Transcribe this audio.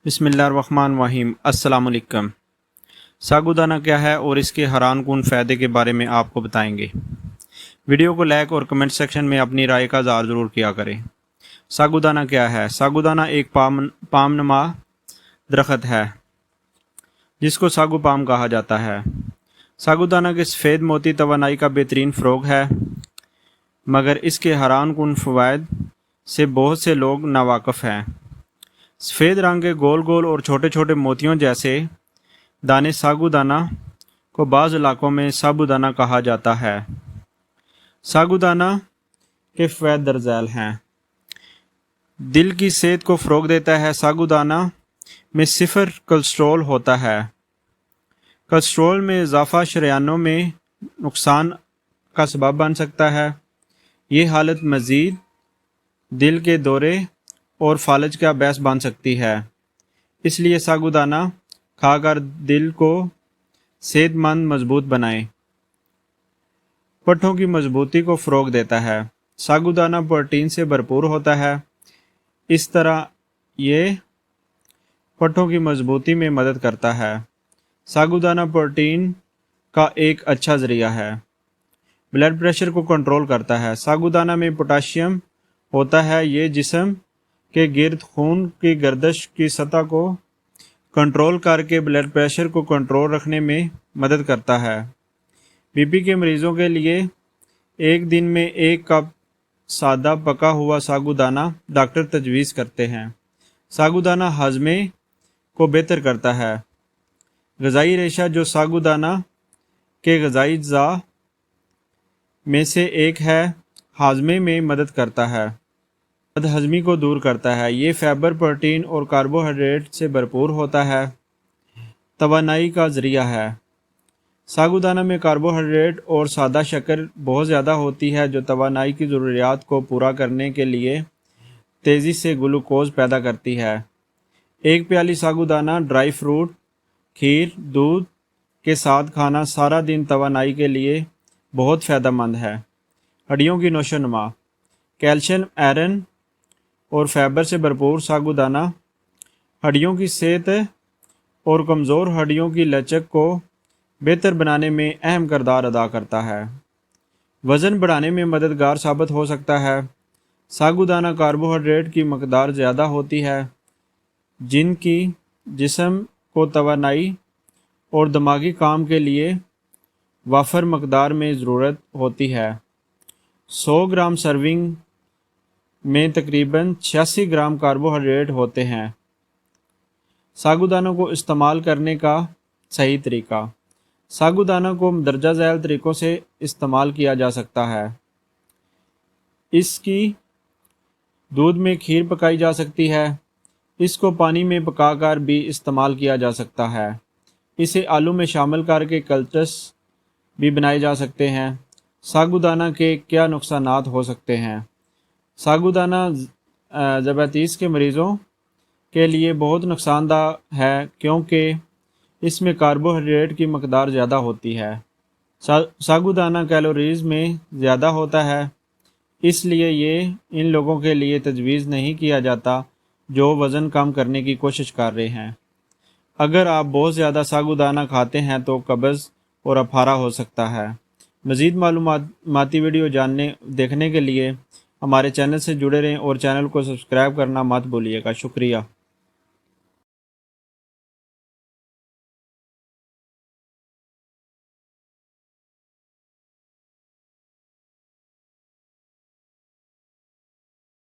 बिस्मिल्लाहिर्रहमानिर्रहीम। अस्सलाम वालेकुम। सागुदाना क्या है और इसके हैरान कुन फ़ायदे के बारे में आपको बताएंगे। वीडियो को लाइक और कमेंट सेक्शन में अपनी राय का इज़हार ज़रूर किया करें। सागुदाना क्या है? सागुदाना एक पामनुमा दरख्त है जिसको सागु पाम कहा जाता है। सागुदाना के सफ़ेद मोती तवानाई का बेहतरीन फ़रोग़ है, मगर इसके हैरान कुन फ़वाइद से बहुत से लोग नावाकिफ़ हैं। सफ़ेद रंग के गोल गोल और छोटे छोटे मोतियों जैसे दाने सागुदाना को बाज़ इलाकों में साबूदाना कहा जाता है। सागुदाना के फ़वाइद दर्ज झैल हैं। दिल की सेहत को फ़रोग़ देता है। सागुदाना में सिफर कोलेस्ट्रॉल होता है। कोलेस्ट्रॉल में इजाफ़ा शरीयानों में नुकसान का सबब बन सकता है। ये हालत मज़ीद दिल के दौरे और फालज का बायस बन सकती है। इसलिए सागुदाना खाकर दिल को सेहतमंद मजबूत बनाएं। पट्ठों की मजबूती को फ़रोग़ देता है। सागुदाना प्रोटीन से भरपूर होता है। इस तरह ये पट्ठों की मजबूती में मदद करता है। सागुदाना प्रोटीन का एक अच्छा ज़रिया है। ब्लड प्रेशर को कंट्रोल करता है। सागुदाना में पोटाशियम होता है। ये जिस्म के गिर्द खून की गर्दिश की सतह को कंट्रोल करके ब्लड प्रेशर को कंट्रोल रखने में मदद करता है। बीपी के मरीज़ों के लिए एक दिन में 1 कप सादा पका हुआ सागुदाना डॉक्टर तजवीज़ करते हैं। सागुदाना हाजमे को बेहतर करता है। ग़िज़ाई रेशा जो सागुदाना के ग़िज़ाई अज़्ज़ा में से एक है, हाजमे में मदद करता है, बदहज़मी को दूर करता है। ये फाइबर, प्रोटीन और कार्बोहाइड्रेट से भरपूर होता है। तवानाई का ज़रिया है। सागुदाना में कार्बोहाइड्रेट और सादा शक्कर बहुत ज़्यादा होती है, जो तवानाई की ज़रूरियात को पूरा करने के लिए तेज़ी से ग्लूकोज़ पैदा करती है। एक प्याली सागुदाना ड्राई फ्रूट, खीर, दूध के साथ खाना सारा दिन तवानाई के लिए बहुत फ़ायदेमंद है। हड्डियों की नोशोनुमा। कैल्शियम, आयरन और फाइबर से भरपूर सागुदाना हड्डियों की सेहत और कमज़ोर हड्डियों की लचक को बेहतर बनाने में अहम किरदार अदा करता है। वज़न बढ़ाने में मददगार साबित हो सकता है। सागुदाना कार्बोहाइड्रेट की मकदार ज़्यादा होती है, जिनकी जिस्म को तवानाई और दिमागी काम के लिए वाफर मकदार में ज़रूरत होती है। 100 ग्राम सर्विंग में तकरीबन 86 ग्राम कार्बोहाइड्रेट होते हैं। सागुदाना को इस्तेमाल करने का सही तरीका। सागुदाना को दर्जा झैल तरीक़ों से इस्तेमाल किया जा सकता है। इसकी दूध में खीर पकाई जा सकती है। इसको पानी में पकाकर भी इस्तेमाल किया जा सकता है। इसे आलू में शामिल करके कल्चस भी बनाए जा सकते हैं। सागुदाना के क्या नुकसानात हो सकते हैं? सागुदाना ज़बातीस के मरीज़ों के लिए बहुत नुकसानदेह है, क्योंकि इसमें कार्बोहाइड्रेट की मकदार ज़्यादा होती है। सागुदाना कैलोरीज़ में ज़्यादा होता है, इसलिए ये इन लोगों के लिए तजवीज़ नहीं किया जाता जो वज़न कम करने की कोशिश कर रहे हैं। अगर आप बहुत ज़्यादा सागुदाना खाते हैं तो कब्ज़ और अफारा हो सकता है। मज़ीद मालूमाती वीडियो देखने के लिए हमारे चैनल से जुड़े रहें और चैनल को सब्सक्राइब करना मत भूलिएगा। शुक्रिया।